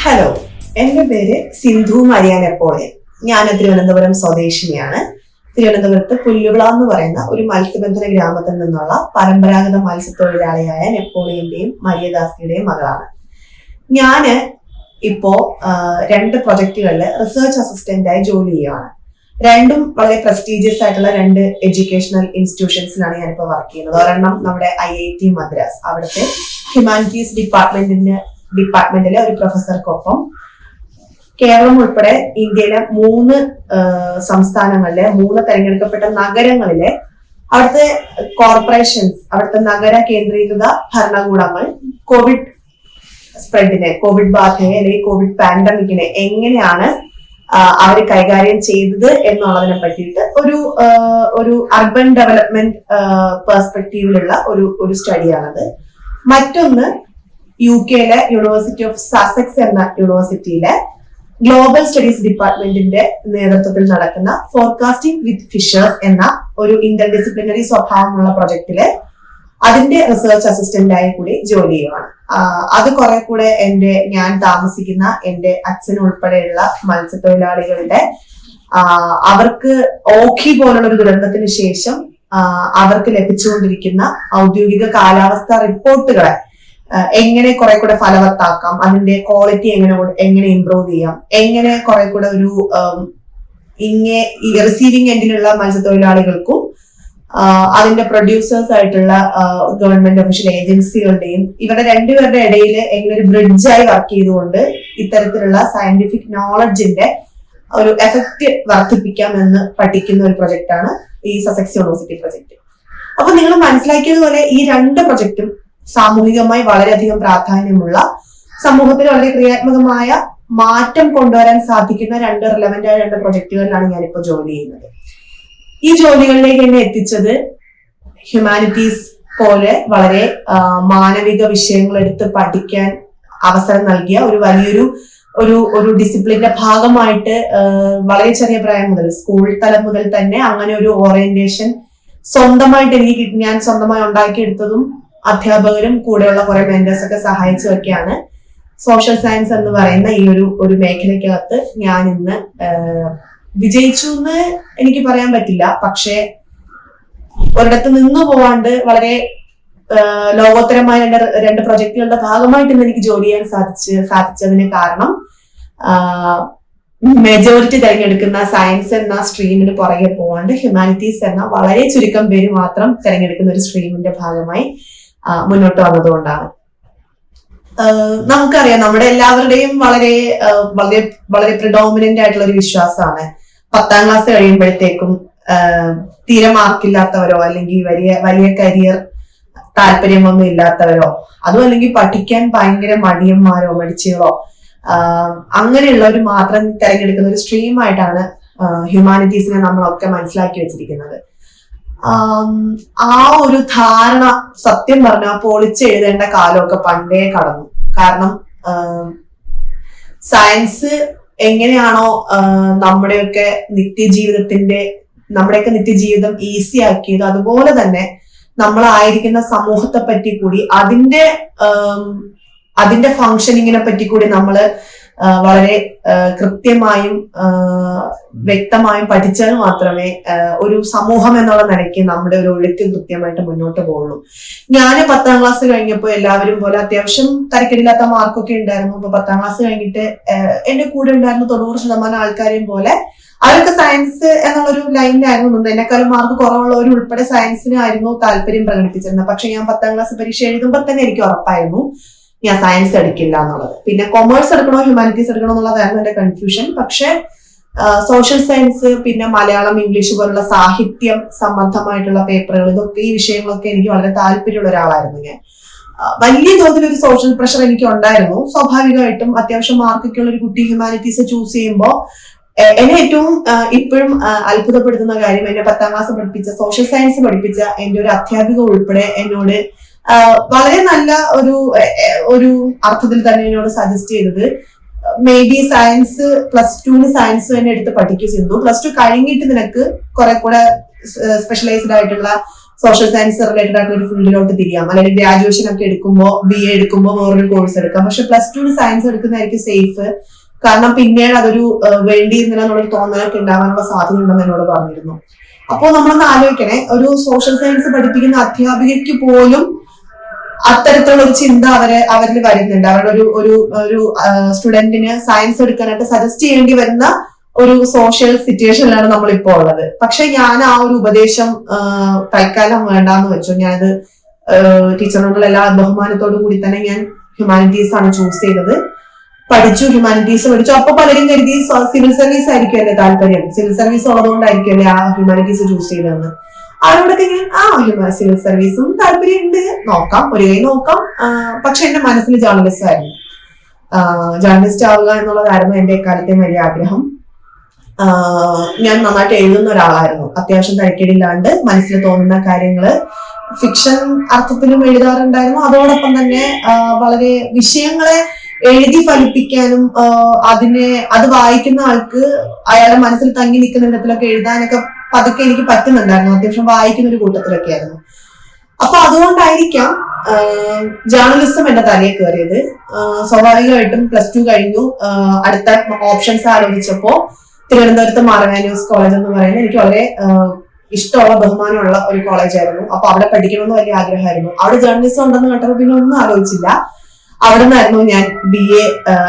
Hello, എൻ്റെ പേര് സിന്ധു മരിയാനെപ്പോളിയൻ. ഞാൻ തിരുവനന്തപുരം സ്വദേശിനിയാണ്. തിരുവനന്തപുരത്ത് പുല്ലുവിള എന്ന് പറയുന്ന ഒരു മത്സ്യബന്ധന ഗ്രാമത്തിൽ നിന്നുള്ള പരമ്പരാഗത മത്സ്യത്തൊഴിലാളിയായ നെപ്പോളിയന്റെയും മരിയദാസിയുടെയും മകളാണ്. ഞാന് ഇപ്പോ 2 പ്രൊജക്ടുകളിൽ റിസർച്ച് അസിസ്റ്റന്റായി ജോലി ചെയ്യുകയാണ്. രണ്ടും വളരെ പ്രസ്റ്റീജിയസ് ആയിട്ടുള്ള 2 എഡ്യൂക്കേഷണൽ ഇൻസ്റ്റിറ്റ്യൂഷൻസിലാണ് ഞാനിപ്പോൾ വർക്ക് ചെയ്യുന്നത്. ഒരെണ്ണം നമ്മുടെ IIT മദ്രാസ്, അവിടുത്തെ ഹ്യൂമാനിറ്റീസ് ഡിപ്പാർട്ട്മെന്റിലെ ഒരു പ്രൊഫസർക്കൊപ്പം കേരളം ഉൾപ്പെടെ ഇന്ത്യയിലെ 3 സംസ്ഥാനങ്ങളിലെ 3 തെരഞ്ഞെടുക്കപ്പെട്ട നഗരങ്ങളിലെ അവിടുത്തെ കോർപ്പറേഷൻസ്, അവിടുത്തെ നഗര കേന്ദ്രീകൃത ഭരണകൂടങ്ങൾ കോവിഡ് ബാധയെ അല്ലെങ്കിൽ കോവിഡ് പാൻഡമിക്കിനെ എങ്ങനെയാണ് അവർ കൈകാര്യം ചെയ്തത് എന്നുള്ളതിനെ പറ്റിയിട്ട് ഒരു അർബൻ ഡെവലപ്മെന്റ് പെർസ്പെക്റ്റീവിലുള്ള ഒരു സ്റ്റഡിയാണത്. മറ്റൊന്ന് UK യൂണിവേഴ്സിറ്റി ഓഫ് സസെക്സ് എന്ന യൂണിവേഴ്സിറ്റിയിലെ ഗ്ലോബൽ സ്റ്റഡീസ് ഡിപ്പാർട്ട്മെന്റിന്റെ നേതൃത്വത്തിൽ നടക്കുന്ന ഫോർകാസ്റ്റിംഗ് വിത്ത് ഫിഷേഴ്സ് എന്ന ഒരു ഇന്റർഡിസിപ്ലിനറി സ്വഭാവമുള്ള പ്രൊജക്ടില് അതിന്റെ റിസർച്ച് അസിസ്റ്റന്റായി കൂടി ജോലി ചെയ്യുവാണ്. അത് കുറെ കൂടെ ഞാൻ താമസിക്കുന്ന എന്റെ അച്ഛൻ ഉൾപ്പെടെയുള്ള മത്സ്യത്തൊഴിലാളികളുടെ അവർക്ക് ഓഖി പോലുള്ള ഒരു ദുരന്തത്തിന് ശേഷം അവർക്ക് ലഭിച്ചുകൊണ്ടിരിക്കുന്ന ഔദ്യോഗിക കാലാവസ്ഥാ റിപ്പോർട്ടുകളെ എങ്ങനെ കുറെ കൂടെ ഫലവത്താക്കാം, അതിന്റെ ക്വാളിറ്റി എങ്ങനെ ഇംപ്രൂവ് ചെയ്യാം, എങ്ങനെ കുറെ കൂടെ ഒരു റിസീവിംഗ് എൻഡിലുള്ള മത്സ്യത്തൊഴിലാളികൾക്കും അതിന്റെ പ്രൊഡ്യൂസേഴ്സ് ആയിട്ടുള്ള ഗവൺമെന്റ് ഒഫീഷ്യൽ ഏജൻസികളുടെയും ഇവരുടെ രണ്ടുപേരുടെ ഇടയിൽ എങ്ങനെ ഒരു ബ്രിഡ്ജായി വർക്ക് ചെയ്തുകൊണ്ട് ഇത്തരത്തിലുള്ള സയന്റിഫിക് നോളജിന്റെ ഒരു എഫക്റ്റ് വർദ്ധിപ്പിക്കാം എന്ന് പഠിക്കുന്ന ഒരു പ്രൊജക്റ്റാണ് ഈ സസെക്സ് യൂണിവേഴ്സിറ്റി പ്രൊജക്ട്. അപ്പൊ നിങ്ങൾ മനസ്സിലാക്കിയതുപോലെ ഈ 2 പ്രൊജക്റ്റും സാമൂഹികമായി വളരെയധികം പ്രാധാന്യമുള്ള, സമൂഹത്തിൽ വളരെ ക്രിയാത്മകമായ മാറ്റം കൊണ്ടുവരാൻ സാധിക്കുന്ന 2 റിലവന്റ് ആയ 2 പ്രൊജക്ടുകളിലാണ് ഞാനിപ്പോൾ ജോലി ചെയ്യുന്നത്. ഈ ജോലികളിലേക്ക് എന്നെ എത്തിച്ചത് ഹ്യൂമാനിറ്റീസ് പോലെ വളരെ മാനവിക വിഷയങ്ങൾ എടുത്ത് പഠിക്കാൻ അവസരം നൽകിയ ഒരു വലിയൊരു ഒരു ഡിസിപ്ലിന്റെ ഭാഗമായിട്ട് വളരെ ചെറിയ പ്രായം മുതൽ, സ്കൂൾ തലം മുതൽ തന്നെ അങ്ങനെ ഒരു ഓറിയന്റേഷൻ സ്വന്തമായിട്ട് ഞാൻ സ്വന്തമായി ഉണ്ടാക്കിയെടുത്തതും അധ്യാപകരും കൂടെയുള്ള കുറെ മെന്റേഴ്സ് ഒക്കെ സഹായിച്ചതൊക്കെയാണ് സോഷ്യൽ സയൻസ് എന്ന് പറയുന്ന ഈ ഒരു മേഖലയ്ക്കകത്ത് ഞാൻ ഇന്ന് വിജയിച്ചു എന്ന് എനിക്ക് പറയാൻ പറ്റില്ല. പക്ഷെ ഒരിടത്ത് നിന്നു പോവാണ്ട് വളരെ ലോകോത്തരമായ 2 പ്രൊജക്ടുകളുടെ ഭാഗമായിട്ട് ഇന്ന് എനിക്ക് ജോലി ചെയ്യാൻ സാധിച്ചതിന് കാരണം മെജോറിറ്റി തിരഞ്ഞെടുക്കുന്ന സയൻസ് എന്ന സ്ട്രീമിന് പുറകെ പോവാണ്ട് ഹ്യൂമാനിറ്റീസ് എന്ന വളരെ ചുരുക്കം പേര് മാത്രം തിരഞ്ഞെടുക്കുന്ന ഒരു സ്ട്രീമിന്റെ ഭാഗമായി മുന്നോട്ട് വന്നതുകൊണ്ടാണ്. നമുക്കറിയാം, നമ്മുടെ എല്ലാവരുടെയും വളരെ വളരെ വളരെ പ്രിഡോമിനന്റ് ആയിട്ടുള്ള ഒരു വിശ്വാസമാണ് 10ാം ക്ലാസ് കഴിയുമ്പോഴത്തേക്കും തീരെ മാർക്കില്ലാത്തവരോ അല്ലെങ്കിൽ വലിയ കരിയർ താല്പര്യമൊന്നും ഇല്ലാത്തവരോ അതും അല്ലെങ്കിൽ പഠിക്കാൻ ഭയങ്കര മടിച്ചുകളോ അങ്ങനെയുള്ളവർ മാത്രം തിരഞ്ഞെടുക്കുന്ന ഒരു സ്ട്രീമായിട്ടാണ് ഹ്യൂമാനിറ്റീസിനെ നമ്മളൊക്കെ മനസ്സിലാക്കി വെച്ചിരിക്കുന്നത്. ആ ഒരു ധാരണ സത്യം പറഞ്ഞാൽ പൊളിച്ചെഴുതേണ്ട കാലമൊക്കെ പണ്ടേ കടന്നു. കാരണം സയൻസ് എങ്ങനെയാണോ നമ്മുടെയൊക്കെ നിത്യജീവിതം ഈസി ആക്കിയത്, അതുപോലെ തന്നെ നമ്മളായിരിക്കുന്ന സമൂഹത്തെ പറ്റി കൂടി അതിന്റെ ഫങ്ഷനിങ്ങിനെ പറ്റി കൂടി നമ്മള് വളരെ കൃത്യമായും വ്യക്തമായും പഠിച്ചാൽ മാത്രമേ ഒരു സമൂഹം എന്നുള്ള നിലയ്ക്ക് നമ്മുടെ ഒരു ഒഴുക്ക് കൃത്യമായിട്ട് മുന്നോട്ട് പോകുള്ളൂ. ഞാൻ 10ാം ക്ലാസ് കഴിഞ്ഞപ്പോൾ എല്ലാവരും പോലെ അത്യാവശ്യം തരക്കേടില്ലാത്ത മാർക്കൊക്കെ ഉണ്ടായിരുന്നു. അപ്പൊ 10ാം ക്ലാസ് കഴിഞ്ഞിട്ട് എന്റെ കൂടെ ഉണ്ടായിരുന്ന 90% ആൾക്കാരെയും പോലെ അവരൊക്കെ സയൻസ് എന്നുള്ളൊരു ലൈനിലായിരുന്നു നിന്ന്. എന്നെക്കാളും മാർക്ക് കുറവുള്ളവർ ഉൾപ്പെടെ സയൻസിനായിരുന്നു താല്പര്യം പ്രകടിപ്പിച്ചിരുന്നത്. പക്ഷെ ഞാൻ 10ാം ക്ലാസ് പരീക്ഷ എഴുതുമ്പോൾ തന്നെ എനിക്ക് ഉറപ്പായിരുന്നു ഞാൻ സയൻസ് എടുക്കില്ല എന്നുള്ളത്. പിന്നെ കൊമേഴ്സ് എടുക്കണോ ഹ്യൂമാനിറ്റീസ് എടുക്കണോ എന്നുള്ളതായിരുന്നു എന്റെ കൺഫ്യൂഷൻ. പക്ഷെ സോഷ്യൽ സയൻസ്, പിന്നെ മലയാളം, ഇംഗ്ലീഷ് പോലുള്ള സാഹിത്യം സംബന്ധമായിട്ടുള്ള പേപ്പറുകൾ, ഈ വിഷയങ്ങളൊക്കെ എനിക്ക് വളരെ താല്പര്യമുള്ള ഒരാളായിരുന്നു ഞാൻ. വലിയ തോതിൽ ഒരു സോഷ്യൽ പ്രഷർ എനിക്ക് ഉണ്ടായിരുന്നു. സ്വാഭാവികമായിട്ടും അത്യാവശ്യം മാർക്കൊക്കെ ഉള്ള ഒരു കുട്ടി ഹ്യൂമാനിറ്റീസ് ചൂസ് ചെയ്യുമ്പോൾ എന്നെ ഏറ്റവും ഇപ്പോഴും അത്ഭുതപ്പെടുത്തുന്ന കാര്യം, എന്നെ 10ാം ക്ലാസ് പഠിപ്പിച്ച സോഷ്യൽ സയൻസ് പഠിപ്പിച്ച എന്റെ ഒരു അധ്യാപിക ഉൾപ്പെടെ എന്നോട് വളരെ നല്ല ഒരു അർത്ഥത്തിൽ തന്നെ എന്നോട് സജസ്റ്റ് ചെയ്തത്, മേ ബി സയൻസ് +2 സയൻസ് തന്നെ എടുത്ത് പഠിക്കും സിന്ധു, +2 കഴിഞ്ഞിട്ട് നിനക്ക് കുറെ കൂടെ സ്പെഷ്യലൈസ്ഡ് ആയിട്ടുള്ള സോഷ്യൽ സയൻസ് റിലേറ്റഡ് ആയിട്ടുള്ള ഒരു ഫീൽഡിലോട്ട് തിരിയാം, അല്ലെങ്കിൽ ഗ്രാജുവേഷൻ ഒക്കെ എടുക്കുമ്പോൾ BA എടുക്കുമ്പോൾ വേറൊരു കോഴ്സ് എടുക്കാം. പക്ഷെ +2 സയൻസ് എടുക്കുന്നതായിരിക്കും സേഫ്. കാരണം പിന്നീട് അതൊരു വേണ്ടിയിരുന്നില്ല എന്നുള്ളൊരു തോന്നലൊക്കെ ഉണ്ടാവാനുള്ള സാധ്യത ഉണ്ടെന്ന് എന്നോട് പറഞ്ഞിരുന്നു. അപ്പോൾ നമ്മളൊന്ന് ആലോചിക്കണേ, ഒരു സോഷ്യൽ സയൻസ് പഠിപ്പിക്കുന്ന അധ്യാപികയ്ക്ക് പോലും അത്തരത്തിലുള്ള ഒരു ചിന്ത അവരിൽ വരുന്നുണ്ട്. അവരുടെ ഒരു സ്റ്റുഡന്റിന് സയൻസ് എടുക്കാനായിട്ട് സജസ്റ്റ് ചെയ്യേണ്ടി വരുന്ന ഒരു സോഷ്യൽ സിറ്റുവേഷനിലാണ് നമ്മളിപ്പോ ഉള്ളത്. പക്ഷെ ഞാൻ ആ ഒരു ഉപദേശം തൽക്കാലം വേണ്ടാന്ന് വെച്ചു. ഞാനത് ടീച്ചറിനോടുള്ള എല്ലാ ബഹുമാനത്തോടു കൂടി തന്നെ ഞാൻ ഹ്യൂമാനിറ്റീസ് ആണ് ചൂസ് ചെയ്തത്. പഠിച്ചു, ഹ്യൂമാനിറ്റീസ് പഠിച്ചു. അപ്പൊ പലരും കരുതി സിവിൽ സർവീസ് ആയിരിക്കും എന്റെ താല്പര്യം, സിവിൽ സർവീസ് ഉള്ളതുകൊണ്ടായിരിക്കും അല്ലെ ആ ഹ്യൂമാനിറ്റീസ് ചൂസ് ചെയ്തതെന്ന്. അവരോടൊക്കെ ഞാൻ സിവിൽ സർവീസും താല്പര്യമുണ്ട്, നോക്കാം, ഒരു കൈ നോക്കാം. പക്ഷെ എന്റെ മനസ്സിൽ ജേർണലിസ്റ്റ് ആയിരുന്നു. ജേർണലിസ്റ്റ് ആവുക എന്നുള്ളതായിരുന്നു എന്റെ എക്കാലത്തെയും വലിയ ആഗ്രഹം. ഞാൻ നന്നായിട്ട് എഴുതുന്ന ഒരാളായിരുന്നു. അത്യാവശ്യം തരക്കേടില്ലാണ്ട് മനസ്സിൽ തോന്നുന്ന കാര്യങ്ങള് ഫിക്ഷൻ അർത്ഥത്തിലും എഴുതാറുണ്ടായിരുന്നു. അതോടൊപ്പം തന്നെ വളരെ വിഷയങ്ങളെ എഴുതി ഫലിപ്പിക്കാനും അത് വായിക്കുന്ന ആൾക്ക് അയാളുടെ മനസ്സിൽ തങ്ങി നിൽക്കുന്ന വിധത്തിലൊക്കെ എഴുതാനൊക്കെ പതുക്കെ എനിക്ക് പറ്റുന്നുണ്ടായിരുന്നു. അത്യാവശ്യം വായിക്കുന്ന ഒരു കൂട്ടത്തിലൊക്കെ ആയിരുന്നു. അപ്പൊ അതുകൊണ്ടായിരിക്കാം ജേർണലിസം എന്റെ തലയിൽ കയറിയത്. സ്വാഭാവികമായിട്ടും +2 കഴിഞ്ഞു. അടുത്ത ഓപ്ഷൻസ് ആലോചിച്ചപ്പോ തിരുവനന്തപുരത്ത് മാറനാന്യൂസ് കോളേജ് എന്ന് പറയുന്നത് എനിക്ക് വളരെ ഇഷ്ടമുള്ള ബഹുമാനമുള്ള ഒരു കോളേജായിരുന്നു. അപ്പൊ അവിടെ പഠിക്കണമെന്ന് വലിയ ആഗ്രഹമായിരുന്നു. അവിടെ ജേർണലിസം ഉണ്ടെന്ന് കേട്ടപ്പോൾ പിന്നെ ഒന്നും ആലോചിച്ചില്ല. അവിടെ നിന്നായിരുന്നു ഞാൻ BA,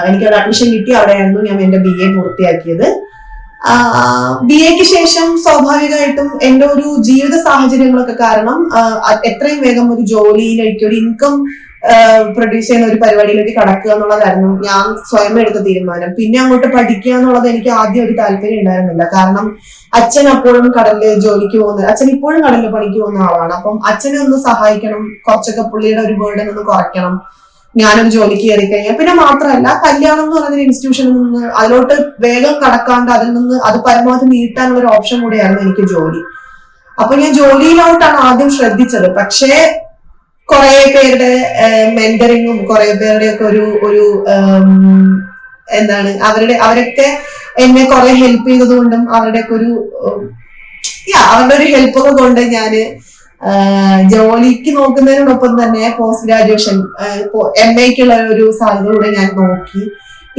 എനിക്കവിടെ അഡ്മിഷൻ കിട്ടി. അവിടെയായിരുന്നു ഞാൻ എന്റെ BA പൂർത്തിയാക്കിയത്. BAക്ക് ശേഷം സ്വാഭാവികമായിട്ടും എന്റെ ഒരു ജീവിത സാഹചര്യങ്ങളൊക്കെ കാരണം എത്രയും വേഗം ഒരു ജോലിയിലേക്ക്, ഒരു ഇൻകം പ്രൊഡ്യൂസ് ചെയ്യുന്ന ഒരു പരിപാടിയിലേക്ക് കടക്കുക എന്നുള്ളതായിരുന്നു ഞാൻ സ്വയം എടുത്ത തീരുമാനം. പിന്നെ അങ്ങോട്ട് പഠിക്കുക എന്നുള്ളത് എനിക്ക് ആദ്യം ഒരു താല്പര്യം ഉണ്ടായിരുന്നില്ല. കാരണം അച്ഛൻ അപ്പോഴും കടലിൽ ജോലിക്ക് പോകുന്നത്, അച്ഛൻ ഇപ്പോഴും കടലിൽ പണിക്ക് പോകുന്ന ആളാണ്. അപ്പം അച്ഛനെ ഒന്ന് സഹായിക്കണം, കുറച്ചൊക്കെ പുള്ളിയുടെ ഒരു ബേർഡൻ ഒന്ന് കുറയ്ക്കണം, ഞാനൊരു ജോലിക്ക് കയറി കഴിഞ്ഞാൽ. പിന്നെ മാത്രമല്ല, കല്യാണം എന്ന് പറയുന്ന ഇൻസ്റ്റിറ്റ്യൂഷനിൽ നിന്ന് അതിലോട്ട് വേഗം കടക്കാണ്ട് അതിൽ നിന്ന് അത് പരമാവധി നീട്ടാനുള്ള ഒരു ഓപ്ഷൻ കൂടിയായിരുന്നു എനിക്ക് ജോലി. അപ്പൊ ഞാൻ ജോലിയിലോട്ടാണ് ആദ്യം ശ്രദ്ധിച്ചത്. പക്ഷേ കുറെ പേരുടെ മെന്ററിങ്ങും കുറെ പേരുടെ ഒക്കെ ഒരു എന്താണ് അവരൊക്കെ എന്നെ കുറെ ഹെൽപ്പ് ചെയ്തത് കൊണ്ടും അവരുടെയൊക്കെ അവരുടെ ഒരു ഹെൽപ്പൊക്കെ കൊണ്ട് ഞാന് ജോലിക്ക് നോക്കുന്നതിനോടൊപ്പം തന്നെ പോസ്റ്റ് ഗ്രാജുവേഷൻ MAക്കുള്ള ഒരു സാധ്യത കൂടെ ഞാൻ നോക്കി.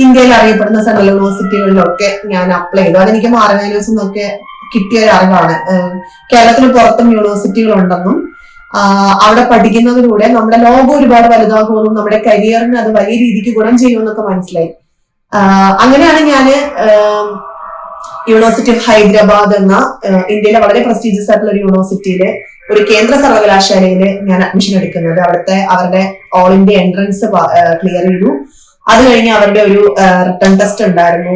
ഇന്ത്യയിൽ അറിയപ്പെടുന്ന സെൻട്രൽ യൂണിവേഴ്സിറ്റികളിലൊക്കെ ഞാൻ അപ്ലൈ ചെയ്തു. അതെനിക്ക് മാറനാന്യൂസ് എന്നൊക്കെ കിട്ടിയ ഒരു അറിവാണ്. കേരളത്തിന് പുറത്തും യൂണിവേഴ്സിറ്റികൾ ഉണ്ടെന്നും അവിടെ പഠിക്കുന്നതിലൂടെ നമ്മുടെ ലോകം ഒരുപാട് വലുതാകുമെന്നും നമ്മുടെ കരിയറിന് അത് വലിയ രീതിക്ക് ഗുണം ചെയ്യുമെന്നൊക്കെ മനസ്സിലായി. അങ്ങനെയാണ് ഞാന് യൂണിവേഴ്സിറ്റി ഓഫ് ഹൈദരാബാദ് എന്ന ഇന്ത്യയിലെ വളരെ പ്രസ്റ്റീജിയസ് ആയിട്ടുള്ള ഒരു യൂണിവേഴ്സിറ്റിയില്, ഒരു കേന്ദ്ര സർവകലാശാലയില് ഞാൻ അഡ്മിഷൻ എടുക്കുന്നത്. അവരുടെ ഓൾ ഇന്ത്യ എൻട്രൻസ് ക്ലിയർ ചെയ്തു. അത് കഴിഞ്ഞ് അവരുടെ ഒരു റിട്ടേൺ ടെസ്റ്റ് ഉണ്ടായിരുന്നു,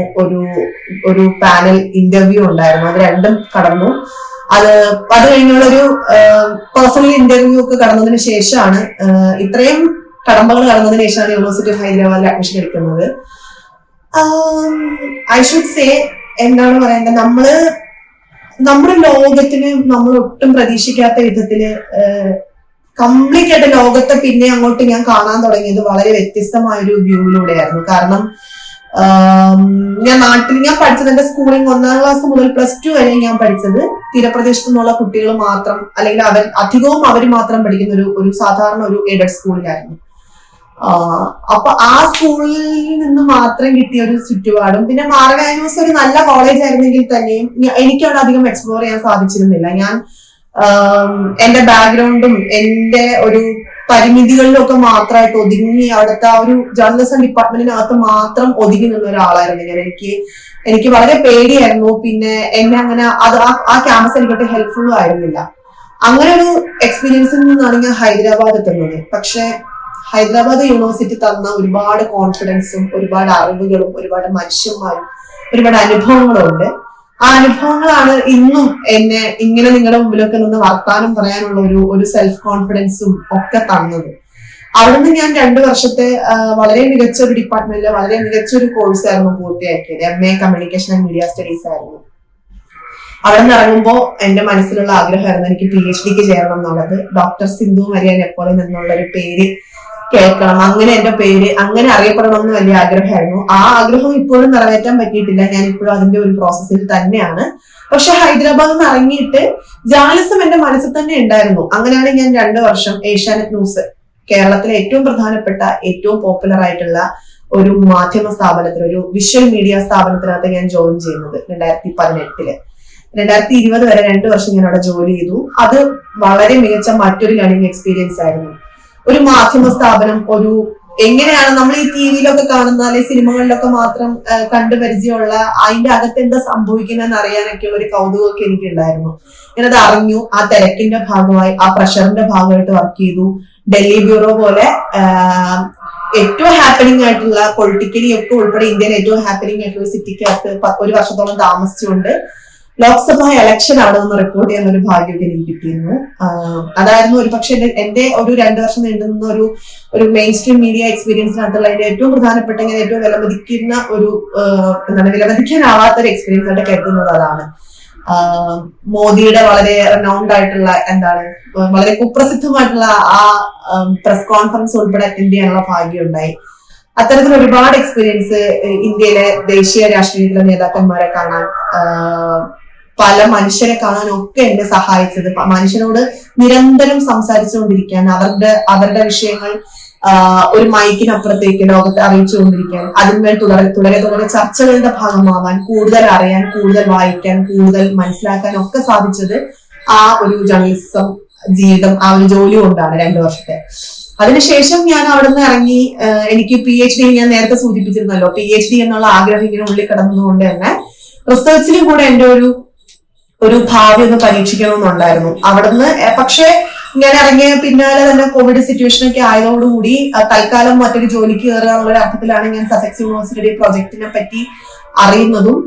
ഒരു പാനൽ ഇന്റർവ്യൂ ഉണ്ടായിരുന്നു. അത് രണ്ടും കടന്നു. അത് കഴിഞ്ഞുള്ള ഒരു പേഴ്സണൽ ഇന്റർവ്യൂ ഒക്കെ കടന്നതിന് ശേഷമാണ്, ഇത്രയും കടമ്പകൾ കടന്നതിന് ശേഷമാണ് യൂണിവേഴ്സിറ്റി ഓഫ് ഹൈദരാബാദിൽ അഡ്മിഷൻ എടുക്കുന്നത്. ഐ ഷുഡ് സേ, എന്താണ് പറയേണ്ടത്, നമ്മുടെ ലോകത്തിന് നമ്മൾ ഒട്ടും പ്രതീക്ഷിക്കാത്ത വിധത്തില് കംപ്ലീറ്റ് ആയിട്ട് ലോകത്തെ പിന്നെ അങ്ങോട്ട് ഞാൻ കാണാൻ തുടങ്ങിയത് വളരെ വ്യത്യസ്തമായ ഒരു വ്യൂവിലൂടെയായിരുന്നു. കാരണം ഞാൻ പഠിച്ചത്, എന്റെ സ്കൂളിംഗ് 1ാം ക്ലാസ് മുതൽ +2 വരെ ഞാൻ പഠിച്ചത് തീരപ്രദേശത്തു നിന്നുള്ള കുട്ടികൾ മാത്രം, അല്ലെങ്കിൽ അധികവും അവർ മാത്രം പഠിക്കുന്ന ഒരു സാധാരണ ഒരു എയ്ഡഡ് സ്കൂളിലായിരുന്നു. അപ്പൊ ആ സ്കൂളിൽ നിന്ന് മാത്രം കിട്ടിയ ഒരു ചുറ്റുപാടും, പിന്നെ മാറനാന്യൂസ് ഒരു നല്ല കോളേജ് ആയിരുന്നെങ്കിൽ തന്നെയും എനിക്ക് അവിടെ അധികം എക്സ്പ്ലോർ ചെയ്യാൻ സാധിച്ചിരുന്നില്ല. ഞാൻ എന്റെ ബാക്ക്ഗ്രൗണ്ടും എന്റെ ഒരു പരിമിതികളിലും ഒക്കെ മാത്രമായിട്ട് ഒതുങ്ങി, അവിടുത്തെ ആ ഒരു ജേർണലിസം ഡിപ്പാർട്ട്മെന്റിനകത്ത് മാത്രം ഒതുങ്ങി നിന്ന ഒരാളായിരുന്നു ഞാൻ. എനിക്ക് വളരെ പേടിയായിരുന്നു. പിന്നെ എന്നെ അങ്ങനെ ആ ക്യാമ്പസ് എനിക്കൊട്ട് ഹെൽപ്ഫുള്ളും ആയിരുന്നില്ല. അങ്ങനെ ഒരു എക്സ്പീരിയൻസിൽ നിന്നാണ് ഞാൻ ഹൈദരാബാദ് എത്തുന്നത്. പക്ഷെ ഹൈദരാബാദ് യൂണിവേഴ്സിറ്റി തന്ന ഒരുപാട് കോൺഫിഡൻസും ഒരുപാട് അറിവുകളും ഒരുപാട് മനുഷ്യന്മാരും ഒരുപാട് അനുഭവങ്ങളും ഉണ്ട്. ആ അനുഭവങ്ങളാണ് ഇന്നും എന്നെ ഇങ്ങനെ നിങ്ങളുടെ മുമ്പിലൊക്കെ നിന്ന് വർത്താനം പറയാനുള്ള ഒരു സെൽഫ് കോൺഫിഡൻസും ഒക്കെ തന്നത്. അവിടുന്ന് ഞാൻ 2 വർഷത്തെ വളരെ മികച്ച ഒരു ഡിപ്പാർട്ട്മെന്റില് വളരെ മികച്ച ഒരു കോഴ്സായിരുന്നു പൂർത്തിയാക്കിയത്. MA communication and media studies ആയിരുന്നു. അവിടെ നിന്ന് ഇറങ്ങുമ്പോൾ എന്റെ മനസ്സിലുള്ള ആഗ്രഹമായിരുന്നു എനിക്ക് PhDക്ക് ചേരണം എന്നുള്ളത്. ഡോക്ടർ സിന്ധു മരിയ നെപ്പോളിയൻ എന്നുള്ള ഒരു പേര് കേൾക്കണം, അങ്ങനെ എന്റെ പേര് അങ്ങനെ അറിയപ്പെടണം എന്ന് വലിയ ആഗ്രഹമായിരുന്നു. ആ ആഗ്രഹം ഇപ്പോഴും നിറവേറ്റാൻ പറ്റിയിട്ടില്ല. ഞാൻ ഇപ്പോഴും അതിന്റെ ഒരു പ്രോസസ്സിൽ തന്നെയാണ്. പക്ഷെ ഹൈദരാബാദിൽ നിന്ന് ഇറങ്ങിയിട്ട് ജേർണലിസം എന്റെ മനസ്സിൽ തന്നെ ഉണ്ടായിരുന്നു. അങ്ങനെയാണ് ഞാൻ 2 വർഷം ഏഷ്യാനെറ്റ് ന്യൂസ്, കേരളത്തിലെ ഏറ്റവും പ്രധാനപ്പെട്ട ഏറ്റവും പോപ്പുലർ ആയിട്ടുള്ള ഒരു മാധ്യമ സ്ഥാപനത്തിൽ, ഒരു വിഷ്വൽ മീഡിയ സ്ഥാപനത്തിനകത്ത് ഞാൻ ജോയിൻ ചെയ്യുന്നത് 2018. 2020 വരെ 2 വർഷം ഞാൻ അവിടെ ജോലി ചെയ്തു. അത് വളരെ മികച്ച മറ്റൊരു ലേണിംഗ് എക്സ്പീരിയൻസ് ആയിരുന്നു. ഒരു മാധ്യമ സ്ഥാപനം, ഒരു എങ്ങനെയാണ് നമ്മൾ ഈ ടി വിയിലൊക്കെ കാണുന്ന അല്ലെങ്കിൽ സിനിമകളിലൊക്കെ മാത്രം കണ്ടു പരിചയമുള്ള അതിന്റെ അകത്ത് എന്താ സംഭവിക്കുന്നതെന്ന് അറിയാനൊക്കെയുള്ള ഒരു കൗതുകമൊക്കെ എനിക്ക് ഉണ്ടായിരുന്നു. ഞാനത് അറിഞ്ഞു. ആ തിരക്കിന്റെ ഭാഗമായി, ആ പ്രഷറിന്റെ ഭാഗമായിട്ട് വർക്ക് ചെയ്തു. ഡൽഹി ബ്യൂറോ പോലെ ഏറ്റവും ഹാപ്പനിങ് ആയിട്ടുള്ള, പൊളിറ്റിക്കലി ഒക്കെ ഉൾപ്പെടെ ഇന്ത്യയിലെ ഏറ്റവും ഹാപ്പനിങ് ആയിട്ടുള്ള സിറ്റിക്കകത്ത് 1 വർഷത്തോളം താമസിച്ചുകൊണ്ട് ലോക്സഭാ ഇലക്ഷൻ അവിടെ നിന്ന് റിപ്പോർട്ട് ചെയ്യുന്ന ഒരു ഭാഗ്യമൊക്കെ എനിക്ക് കിട്ടിയിരുന്നു. അതായിരുന്നു ഒരു പക്ഷെ എന്റെ ഒരു 2 വർഷം നീണ്ടുന്ന ഒരു മെയിൻ സ്ട്രീം മീഡിയ എക്സ്പീരിയൻസിനകത്തുള്ള അതിന്റെ ഏറ്റവും പ്രധാനപ്പെട്ട, ഞാൻ ഏറ്റവും വിലമതിക്കുന്ന ഒരു വിലമതിക്കാനാവാത്ത ഒരു എക്സ്പീരിയൻസ് ആയിട്ട് കരുതുന്നത് അതാണ്. മോദിയുടെ വളരെ റെനൗണ്ട് ആയിട്ടുള്ള വളരെ കുപ്രസിദ്ധമായിട്ടുള്ള ആ പ്രസ് കോൺഫറൻസ് ഉൾപ്പെടെ അറ്റൻഡ് ചെയ്യാനുള്ള ഭാഗ്യം ഉണ്ടായി. അത്തരത്തിൽ ഒരുപാട് എക്സ്പീരിയൻസ്, ഇന്ത്യയിലെ ദേശീയ രാഷ്ട്രീയത്തിലെ നേതാക്കന്മാരെ കാണാൻ, പല മനുഷ്യരെ കാണാൻ ഒക്കെ എന്നെ സഹായിച്ചത്, മനുഷ്യരോട് നിരന്തരം സംസാരിച്ചുകൊണ്ടിരിക്കാൻ, അവരുടെ വിഷയങ്ങൾ ഒരു മൈക്കിനപ്പുറത്തേക്ക് ലോകത്തെ അറിയിച്ചുകൊണ്ടിരിക്കാൻ, അതിന്മേൽ തുടരെ ചർച്ചകളുടെ ഭാഗമാവാൻ, കൂടുതൽ അറിയാൻ, കൂടുതൽ വായിക്കാൻ, കൂടുതൽ മനസ്സിലാക്കാൻ ഒക്കെ സാധിച്ചത് ആ ഒരു ജേർണലിസം ജീവിതം, ആ ഒരു ജോലി കൊണ്ടാണ് 2 വർഷത്തെ. അതിനുശേഷം ഞാൻ അവിടെ നിന്ന് ഇറങ്ങി. എനിക്ക് PhD, ഞാൻ നേരത്തെ സൂചിപ്പിച്ചിരുന്നല്ലോ, PhD എന്നുള്ള ആഗ്രഹം ഇങ്ങനെ ഉള്ളിൽ കിടന്നതുകൊണ്ട് തന്നെ റിസർച്ചിലും കൂടെ എന്റെ ഒരു ഭാവി ഒന്ന് പരീക്ഷിക്കണമെന്നുണ്ടായിരുന്നു അവിടുന്ന്. പക്ഷെ ഞാൻ ഇറങ്ങിയ പിന്നാലെ തന്നെ കോവിഡ് സിറ്റുവേഷൻ ഒക്കെ ആയതോടുകൂടി തൽക്കാലം മറ്റൊരു ജോലിക്ക് കയറുക എന്നുള്ള അർത്ഥത്തിലാണ് ഞാൻ സസെക്സ് യൂണിവേഴ്സിറ്റിയുടെ പ്രോജക്റ്റിനെ പറ്റി അറിയുന്നതും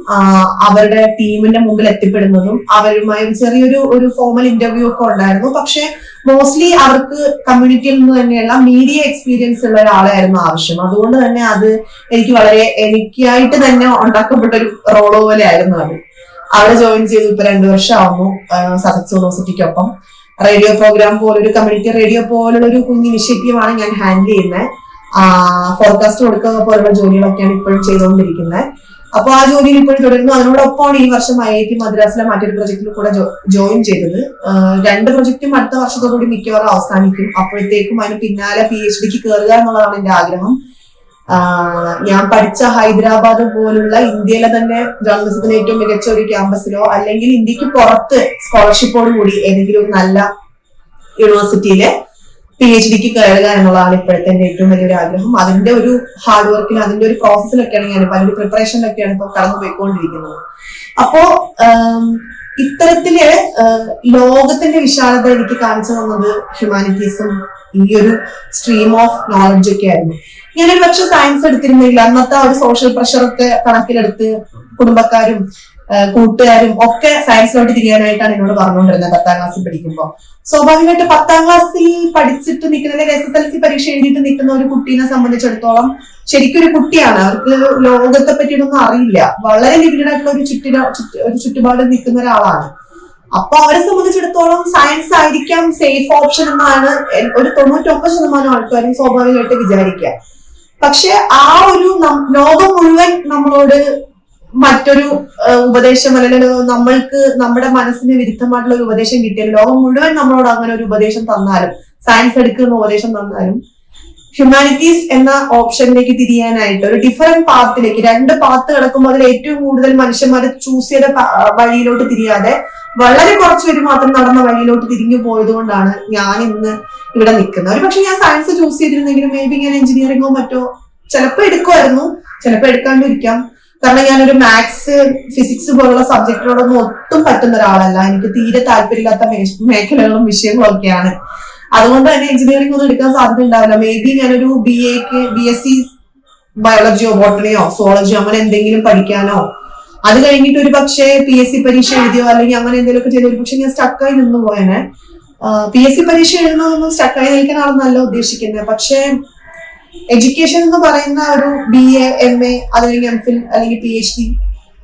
അവരുടെ ടീമിന്റെ മുമ്പിൽ എത്തിപ്പെടുന്നതും. അവരുമായി ചെറിയൊരു ഫോമൽ ഇന്റർവ്യൂ ഒക്കെ ഉണ്ടായിരുന്നു. പക്ഷെ മോസ്റ്റ്ലി അവർക്ക് കമ്മ്യൂണിറ്റിയിൽ നിന്ന് തന്നെയുള്ള മീഡിയ എക്സ്പീരിയൻസ് ഉള്ള ഒരാളായിരുന്നു ആവശ്യം. അതുകൊണ്ട് തന്നെ അത് എനിക്കായിട്ട് തന്നെ ഉണ്ടാക്കപ്പെട്ട ഒരു റോള് പോലെ ആയിരുന്നു അത്. അവിടെ ജോയിൻ ചെയ്തു. ഇപ്പൊ 2 വർഷം ആവുന്നു സസെക്സ് യൂണിവേഴ്സിറ്റിക്കൊപ്പം. റേഡിയോ പ്രോഗ്രാം പോലൊരു കമ്മ്യൂണിറ്റി റേഡിയോ പോലുള്ള ഒരു കുഞ്ഞ് ഇനിഷ്യേറ്റീവാണ് ഞാൻ ഹാൻഡിൽ ചെയ്യുന്നത്. ഫോർകാസ്റ്റ് കൊടുക്കുക പോലുള്ള ജോലികളൊക്കെയാണ് ഇപ്പോഴും ചെയ്തുകൊണ്ടിരിക്കുന്നത്. അപ്പൊ ആ ജോലിയിൽ ഇപ്പോഴും തുടരുന്നു. അതിനോടൊപ്പമാണ് ഈ വർഷം IIT മദ്രാസിലെ മറ്റൊരു പ്രൊജക്റ്റിൽ കൂടെ ജോയിൻ ചെയ്തത്. 2 പ്രൊജക്റ്റും അടുത്ത വർഷത്തോടുകൂടി മിക്കവാറും അവസാനിക്കും. അപ്പോഴത്തേക്കും അതിന് പിന്നാലെ PhDക്ക് കയറുക എന്നുള്ളതാണ് എന്റെ ആഗ്രഹം. ഞാൻ പഠിച്ച ഹൈദരാബാദ് പോലുള്ള ഇന്ത്യയിലെ തന്നെ ജേർണലിസത്തിന് ഏറ്റവും മികച്ച ഒരു ക്യാമ്പസിലോ അല്ലെങ്കിൽ ഇന്ത്യക്ക് പുറത്ത് സ്കോളർഷിപ്പോട് കൂടി ഏതെങ്കിലും ഒരു നല്ല യൂണിവേഴ്സിറ്റിയിലെ PhDക്ക് കയറുക എന്നുള്ളതാണ് ഇപ്പോഴത്തെ എന്റെ ഏറ്റവും വലിയൊരു ആഗ്രഹം. അതിന്റെ ഒരു ഹാർഡ് വർക്കിൽ, അതിന്റെ ഒരു പ്രോസസ്സിലൊക്കെയാണ് ഞാൻ പലൊരു പ്രിപ്പറേഷനിലൊക്കെയാണ് ഇപ്പൊ കടന്നുപോയിക്കൊണ്ടിരിക്കുന്നത്. അപ്പോ ഇത്തരത്തില് ലോകത്തിന്റെ വിശാലത എനിക്ക് കാണിച്ചു തന്നത് ഹ്യൂമാനിറ്റീസും ഈ ഒരു സ്ട്രീം ഓഫ് നോളജ് ഒക്കെ ആയിരുന്നു. ഞാനൊരു പക്ഷെ സയൻസ് എടുത്തിരുന്നില്ല. അന്നത്തെ ഒരു സോഷ്യൽ പ്രഷറൊക്കെ കണക്കിലെടുത്ത് കുടുംബക്കാരും കൂട്ടുകാരും ഒക്കെ സയൻസിലോട്ട് തിരിയാനായിട്ടാണ് എന്നോട് പറഞ്ഞുകൊണ്ടിരുന്നത് 10ാം ക്ലാസ്സിൽ പഠിക്കുമ്പോൾ. സ്വാഭാവികമായിട്ട് 10ാം ക്ലാസ്സിൽ പഠിച്ചിട്ട് നിൽക്കുന്ന, SSLC പരീക്ഷ എഴുതിയിട്ട് നിൽക്കുന്ന ഒരു കുട്ടീനെ സംബന്ധിച്ചിടത്തോളം ശരിക്കും ഒരു കുട്ടിയാണ്. അവർക്ക് ലോകത്തെ പറ്റിയിട്ടൊന്നും അറിയില്ല. വളരെ ലിമിറ്റഡ് ആയിട്ടുള്ള ഒരു ചുറ്റുപാട് നിൽക്കുന്ന ഒരാളാണ്. അപ്പൊ അവരെ സംബന്ധിച്ചിടത്തോളം സയൻസ് ആയിരിക്കാം സേഫ് ഓപ്ഷൻ എന്നാണ് ഒരു 99% ആൾക്കാരും സ്വാഭാവികമായിട്ട് വിചാരിക്കുക. പക്ഷെ ആ ഒരു ലോകം മുഴുവൻ നമ്മളോട് മറ്റൊരു ഉപദേശം, അല്ലെങ്കിൽ നമ്മൾക്ക് നമ്മുടെ മനസ്സിന് വിരുദ്ധമായിട്ടുള്ള ഒരു ഉപദേശം കിട്ടിയാലും, ലോകം മുഴുവൻ നമ്മളോട് അങ്ങനെ ഒരു ഉപദേശം തന്നാലും, സയൻസ് എടുക്കുന്ന ഉപദേശം തന്നാലും, ഹ്യൂമാനിറ്റീസ് എന്ന ഓപ്ഷനിലേക്ക് തിരിയാനായിട്ട് ഒരു ഡിഫറെന്റ് പാത്തിലേക്ക്, 2 പാത്ത് കിടക്കുമ്പോൾ അതിൽ ഏറ്റവും കൂടുതൽ മനുഷ്യന്മാരെ ചൂസ് ചെയ്ത വഴിയിലോട്ട് തിരിയാതെ വളരെ കുറച്ച് പേര് മാത്രം നടന്ന വഴിയിലോട്ട് തിരിഞ്ഞു പോയത് കൊണ്ടാണ് ഞാൻ ഇന്ന് ഇവിടെ നിൽക്കുന്നത്. ഒരു പക്ഷെ ഞാൻ സയൻസ് ചൂസ് ചെയ്തിരുന്നെങ്കിലും മേ ബി ഞാൻ എഞ്ചിനീയറിംഗോ മറ്റോ ചിലപ്പോൾ എടുക്കുമായിരുന്നു, ചിലപ്പോൾ എടുക്കാണ്ടിരിക്കാം. കാരണം ഞാനൊരു മാത്സ്, ഫിസിക്സ് പോലുള്ള സബ്ജക്റ്റിനോടൊന്നും ഒട്ടും പറ്റുന്ന ഒരാളല്ല. എനിക്ക് തീരെ താല്പര്യമില്ലാത്ത മേഖലകളും വിഷയങ്ങളും ഒക്കെയാണ്. അതുകൊണ്ട് തന്നെ എഞ്ചിനീയറിംഗ് ഒന്നും എടുക്കാൻ സാധ്യത ഉണ്ടാവില്ല. മേ ബി ഞാനൊരു BSc ബയോളജിയോ ബോട്ടണിയോ സുവോളജിയോ അങ്ങനെ എന്തെങ്കിലും പഠിക്കാനോ, അത് കഴിഞ്ഞിട്ട് ഒരു പക്ഷേ PSC പരീക്ഷ എഴുതിയോ അല്ലെങ്കിൽ അങ്ങനെ എന്തെങ്കിലുമൊക്കെ ചെയ്തോ ഒരു പക്ഷെ ഞാൻ സ്റ്റക്കായി നിന്ന് പോയേനെ. PSC പരീക്ഷ എഴുതുന്നതൊന്നും സ്റ്റക്കായി നിൽക്കാനാണെന്നല്ല ഉദ്ദേശിക്കുന്നത്. പക്ഷെ എഡ്യൂക്കേഷൻ എന്ന് പറയുന്ന ഒരു BA, MA, അത് കഴിഞ്ഞ് MPhil അല്ലെങ്കിൽ PhD,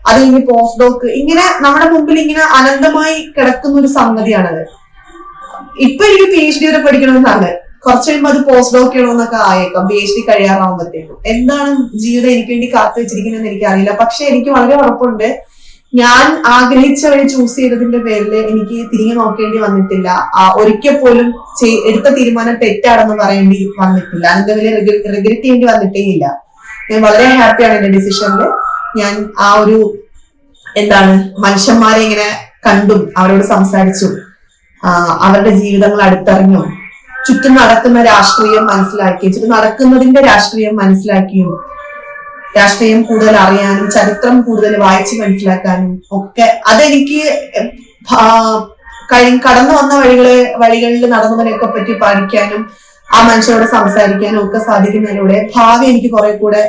അത് കഴിഞ്ഞ് പോസ്റ്റ് ഡോക്ക്, ഇങ്ങനെ നമ്മുടെ മുമ്പിൽ ഇങ്ങനെ അനന്തമായി കിടക്കുന്ന ഒരു സംഗതിയാണത്. ഇപ്പൊ എനിക്ക് PhD വരെ പഠിക്കണമെന്നാണ്. കുറച്ച് കഴിയുമ്പോൾ അത് പോസ്റ്റ് ഡോക്ക് ചെയ്യണമെന്നൊക്കെ ആയേക്കാം, PhD കഴിയാറാവുമ്പോഴത്തേക്കും. എന്താണ് ജീവിതം എനിക്ക് വേണ്ടി കാത്തു വെച്ചിരിക്കുന്നതെന്ന് എനിക്കറിയില്ല. പക്ഷെ എനിക്ക് വളരെ ഉറപ്പുണ്ട്, ഞാൻ ആഗ്രഹിച്ച വഴി ചൂസ് ചെയ്തതിന്റെ പേരിൽ എനിക്ക് തിരിഞ്ഞു നോക്കേണ്ടി വന്നിട്ടില്ല. ഒരിക്കൽ പോലും എടുത്ത തീരുമാനം തെറ്റാണെന്ന് പറയേണ്ടി വന്നിട്ടില്ല. അതിന്റെ വലിയ റിഗ്രറ്റ് ചെയ്യേണ്ടി വന്നിട്ടേ ഇല്ല. ഞാൻ വളരെ ഹാപ്പിയാണ് എന്റെ ഡിസിഷനിൽ. ഞാൻ ആ ഒരു മനുഷ്യന്മാരെ ഇങ്ങനെ കണ്ടും അവരോട് സംസാരിച്ചും അവരുടെ ജീവിതങ്ങൾ അടുത്തറിഞ്ഞും ചുറ്റും നടക്കുന്ന രാഷ്ട്രീയം മനസ്സിലാക്കിയും ചുറ്റും നടക്കുന്നതിന്റെ രാഷ്ട്രീയം മനസ്സിലാക്കിയും രാഷ്ട്രീയം കൂടുതൽ അറിയാനും ചരിത്രം കൂടുതൽ വായിച്ച് മനസ്സിലാക്കാനും ഒക്കെ അതെനിക്ക് കടന്നു വന്ന വഴികളിൽ നടന്നതിനെയൊക്കെ പറ്റി പഠിക്കാനും ആ മനുഷ്യരോട് സംസാരിക്കാനും ഒക്കെ സാധിക്കുന്നതിലൂടെ ഭാവി എനിക്ക് കുറെ കൂടെ,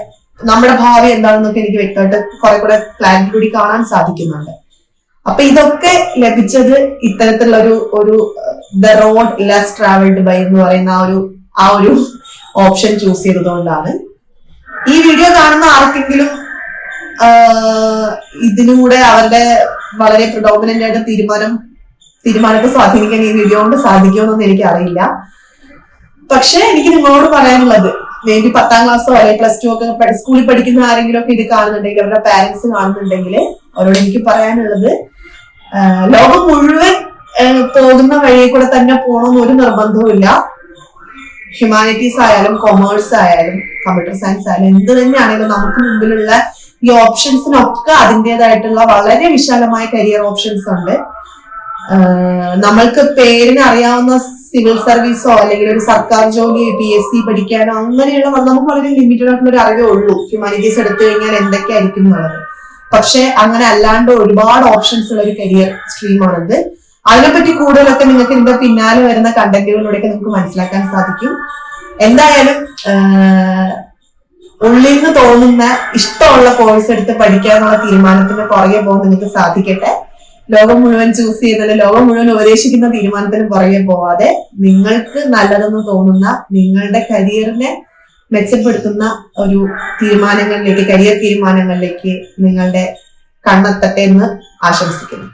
നമ്മുടെ ഭാവി എന്താണെന്നൊക്കെ എനിക്ക് വ്യക്തമായിട്ട് കുറെ കൂടെ ക്ലാരിറ്റി കൂടി കാണാൻ സാധിക്കുന്നുണ്ട്. അപ്പൊ ഇതൊക്കെ ലഭിച്ചത് ഇത്തരത്തിലുള്ള ഒരു the road less travelled by എന്ന് പറയുന്ന ആ ഒരു ഓപ്ഷൻ ചൂസ് ചെയ്തതുകൊണ്ടാണ്. ഈ വീഡിയോ കാണുന്ന ആർക്കെങ്കിലും ഇതിലൂടെ അവരുടെ വളരെ പ്രഡോമിനന്റ് ആയിട്ട് തീരുമാനത്തെ സ്വാധീനിക്കാൻ ഈ വീഡിയോ കൊണ്ട് സാധിക്കുമെന്നൊന്നും എനിക്ക് അറിയില്ല. പക്ഷെ എനിക്ക് നിങ്ങളോട് പറയാനുള്ളത്, മേ ബി 10ാം ക്ലാസ്സോ അല്ലെങ്കിൽ +2 ഒക്കെ സ്കൂളിൽ പഠിക്കുന്ന ആരെങ്കിലും ഒക്കെ ഇത് കാണുന്നുണ്ടെങ്കിൽ, അവരുടെ പാരന്റ്സ് കാണുന്നുണ്ടെങ്കിൽ അവരോട് എനിക്ക് പറയാനുള്ളത്, ലോകം മുഴുവൻ പോകുന്ന വഴിയെ കൂടെ തന്നെ പോകണമെന്ന് ഒരു നിർബന്ധവും ഇല്ല. ഹ്യൂമാനിറ്റീസ് ആയാലും കൊമേഴ്സ് ആയാലും കമ്പ്യൂട്ടർ സയൻസ് ആയാലും എന്ത് തന്നെയാണെങ്കിലും നമുക്ക് മുമ്പിലുള്ള ഈ ഓപ്ഷൻസിനൊക്കെ അതിൻ്റെതായിട്ടുള്ള വളരെ വിശാലമായ കരിയർ ഓപ്ഷൻസ് ഉണ്ട്. നമ്മൾക്ക് പേരിന് അറിയാവുന്ന സിവിൽ സർവീസോ അല്ലെങ്കിൽ ഒരു സർക്കാർ ജോലി PSC പഠിക്കാനോ അങ്ങനെയുള്ള നമുക്ക് വളരെ ലിമിറ്റഡ് ആയിട്ടുള്ള ഒരു അറിവേ ഉള്ളൂ ഹ്യൂമാനിറ്റീസ് എടുത്തു കഴിഞ്ഞാൽ എന്തൊക്കെയായിരിക്കും എന്നുള്ളത്. പക്ഷെ അങ്ങനെ അല്ലാണ്ട് ഒരുപാട് ഓപ്ഷൻസ് ഉള്ള ഒരു കരിയർ സ്ട്രീമാണിത്. അതിനെപ്പറ്റി കൂടുതലൊക്കെ നിങ്ങൾക്ക് ഇതിന്റെ പിന്നാലെ വരുന്ന കണ്ടന്റുകളിലൂടെയൊക്കെ നിങ്ങൾക്ക് മനസ്സിലാക്കാൻ സാധിക്കും. എന്തായാലും ഉള്ളിൽ നിന്ന് തോന്നുന്ന ഇഷ്ടമുള്ള കോഴ്സ് എടുത്ത് പഠിക്കാനുള്ള തീരുമാനത്തിന് പുറകെ പോകാൻ നിങ്ങൾക്ക് സാധിക്കട്ടെ. ലോകം മുഴുവൻ ചൂസ് ചെയ്യുന്നത്, ലോകം മുഴുവൻ ഉപദേശിക്കുന്ന തീരുമാനത്തിന് പുറകെ പോവാതെ നിങ്ങൾക്ക് നല്ലതെന്ന് തോന്നുന്ന നിങ്ങളുടെ കരിയറിനെ മെച്ചപ്പെടുത്തുന്ന ഒരു കരിയർ തീരുമാനങ്ങളിലേക്ക് നിങ്ങളുടെ കണ്ണെത്തട്ടെ എന്ന് ആശംസിക്കുന്നു.